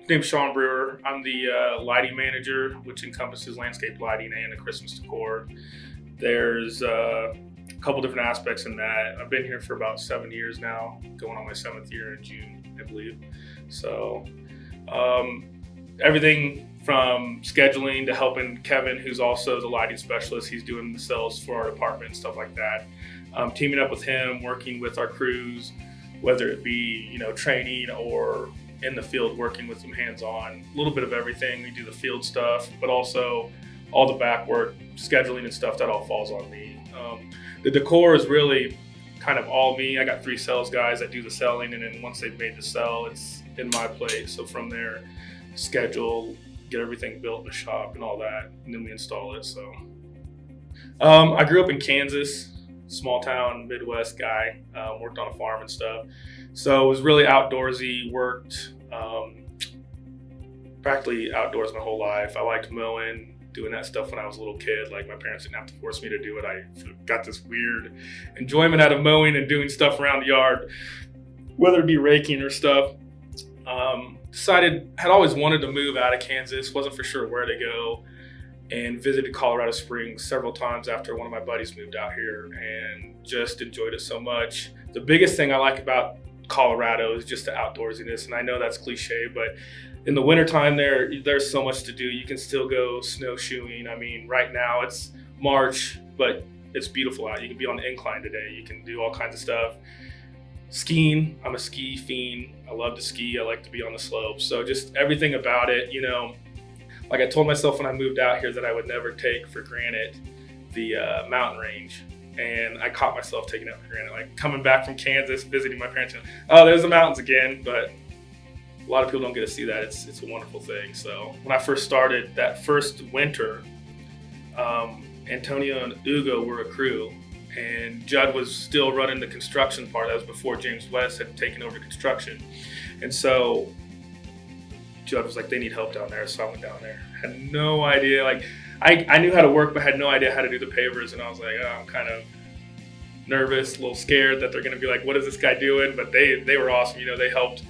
Name's Shawn Brewer. I'm the lighting manager, which encompasses landscape lighting and the Christmas decor. There's a couple different aspects in that. I've been here for about 7 years now, going on my 7th year in June, I believe. So um, everything from scheduling to helping Kevin, who's also the lighting specialist. He's doing the sales for our department and stuff like that. Teaming up with him, working with our crews, whether it be training or in the field, working with them hands-on, a little bit of everything. We do the field stuff, but also all the back work, scheduling and stuff, that all falls on me. The decor is really kind of all me. I got 3 sales guys that do the selling, and then once they've made the sell, it's in my plate. So from there, schedule, get everything built in the shop and all that, and then we install it. So I grew up in Kansas, small town Midwest guy, worked on a farm and stuff. So it was really outdoorsy, worked practically outdoors my whole life. I liked mowing, doing that stuff when I was a little kid. Like, my parents didn't have to force me to do it. I got this weird enjoyment out of mowing and doing stuff around the yard, whether it be raking or stuff. Had always wanted to move out of Kansas, wasn't for sure where to go, and visited Colorado Springs several times after one of my buddies moved out here, and just enjoyed it so much. The biggest thing I like about Colorado is just the outdoorsiness, and I know that's cliche, but in the wintertime there's so much to do. You can still go snowshoeing. I mean, right now it's March, but it's beautiful out. You can be on the incline today. You can do all kinds of stuff. Skiing, I'm a ski fiend. I love to ski. I like to be on the slopes. So just everything about it, like I told myself when I moved out here that I would never take for granted the mountain range. And I caught myself taking it for granted. Like, coming back from Kansas, visiting my parents, oh, there's the mountains again. But a lot of people don't get to see that. It's a wonderful thing. So when I first started that first winter, Antonio and Ugo were a crew, and Judd was still running the construction part. That was before James West had taken over construction. And so Judd was like, they need help down there. So I went down there. Had no idea. Like, I knew how to work, but had no idea how to do the pavers. And I was like, oh, I'm kind of nervous, a little scared that they're going to be like, what is this guy doing? But they were awesome. They helped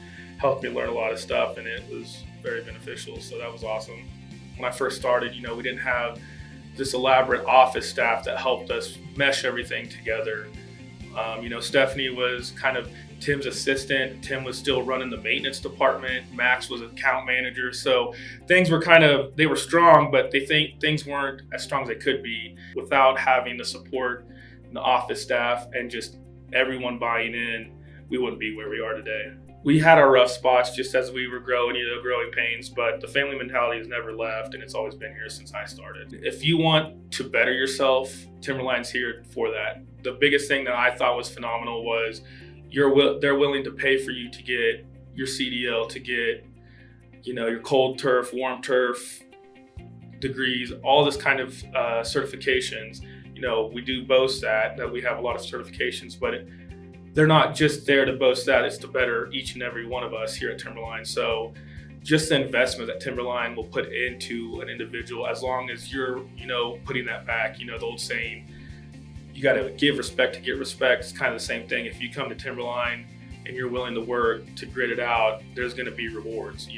me learn a lot of stuff, and it was very beneficial. So that was awesome. When I first started, we didn't have this elaborate office staff that helped us mesh everything together. Stephanie was kind of Tim's assistant. Tim was still running the maintenance department. Max was account manager. So things were they were strong, but things weren't as strong as they could be without having the support and the office staff and just everyone buying in. We wouldn't be where we are today. We had our rough spots just as we were growing, growing pains, but the family mentality has never left, and it's always been here since I started. If you want to better yourself, Timberline's here for that. The biggest thing that I thought was phenomenal was they're willing to pay for you to get your CDL, to get, your cold turf, warm turf degrees, all this kind of certifications. We do boast that we have a lot of certifications, but they're not just there to boast that. It's to better each and every one of us here at Timberline. So just the investment that Timberline will put into an individual, as long as you're, putting that back, the old saying, you got to give respect to get respect. It's kind of the same thing. If you come to Timberline and you're willing to work, to grit it out, there's going to be rewards.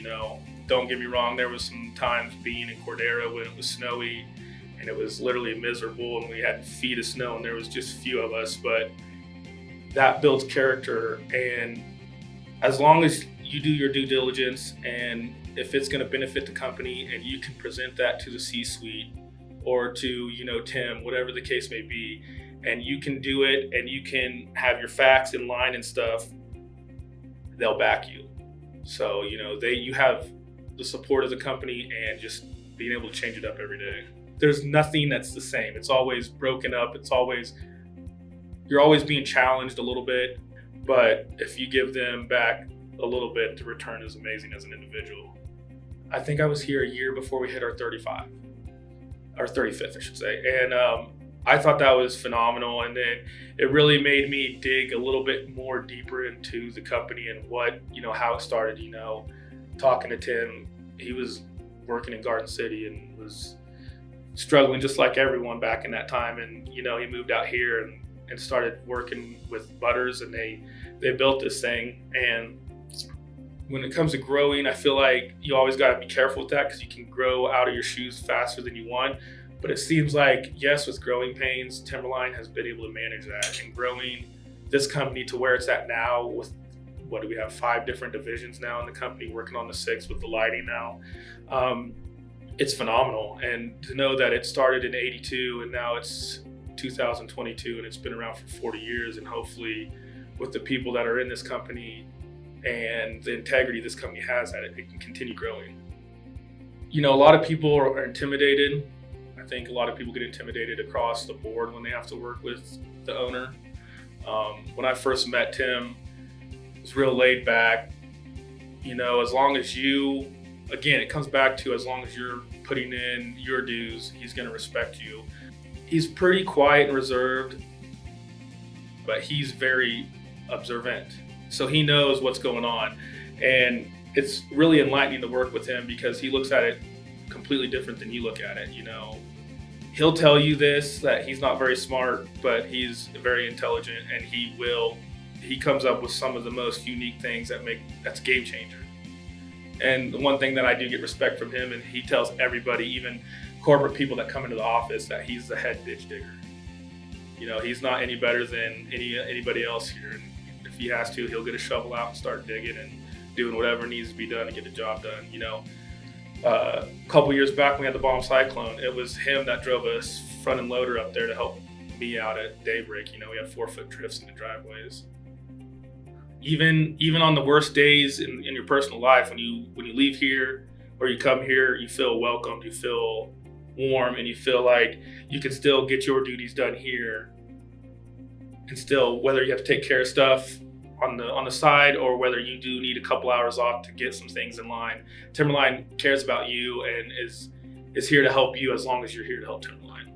Don't get me wrong. There was some times being in Cordero when it was snowy and it was literally miserable, and we had feet of snow and there was just a few of us, but that builds character. And as long as you do your due diligence, and if it's going to benefit the company and you can present that to the C-suite or to, Tim, whatever the case may be, and you can do it and you can have your facts in line and stuff, they'll back you. So, you have the support of the company and just being able to change it up every day. There's nothing that's the same. It's always broken up. You're always being challenged a little bit, but if you give them back a little bit, the return is amazing as an individual. I think I was here a year before we hit our 35, our 35th, I should say. And I thought that was phenomenal. And then it really made me dig a little bit more deeper into the company and what, how it started, talking to Tim. He was working in Garden City and was struggling just like everyone back in that time. And, he moved out here and and started working with butters, and they built this thing. And when it comes to growing, I feel like you always got to be careful with that, because you can grow out of your shoes faster than you want. But it seems like, yes, with growing pains, Timberline has been able to manage that, and growing this company to where it's at now with, what do we have, 5 different divisions now in the company, working on the 6th with the lighting now. It's phenomenal. And to know that it started in 82 and now it's 2022 and it's been around for 40 years, and hopefully with the people that are in this company and the integrity this company has at it, it can continue growing. You know, a lot of people are intimidated. I think a lot of people get intimidated across the board when they have to work with the owner. When I first met Tim, it was real laid back. You know, as long as you, again, it comes back to, as long as you're putting in your dues, he's going to respect you. He's pretty quiet and reserved, but he's very observant. So he knows what's going on. And it's really enlightening to work with him, because he looks at it completely different than you look at it. You know, he'll tell you this, that he's not very smart, but he's very intelligent, and he comes up with some of the most unique things that's game changer. And the one thing that I do get respect from him, and he tells everybody, even corporate people that come into the office, that he's the head ditch digger. You know, he's not any better than anybody else here. And if he has to, he'll get a shovel out and start digging and doing whatever needs to be done to get the job done. You know, a couple years back when we had the bomb cyclone, it was him that drove a front end loader up there to help me out at daybreak. You know, we had 4-foot drifts in the driveways. Even on the worst days in your personal life, when you leave here or you come here, you feel welcomed, you feel warm, and you feel like you can still get your duties done here, and still, whether you have to take care of stuff on the side, or whether you do need a couple hours off to get some things in line, Timberline cares about you and is here to help you, as long as you're here to help Timberline.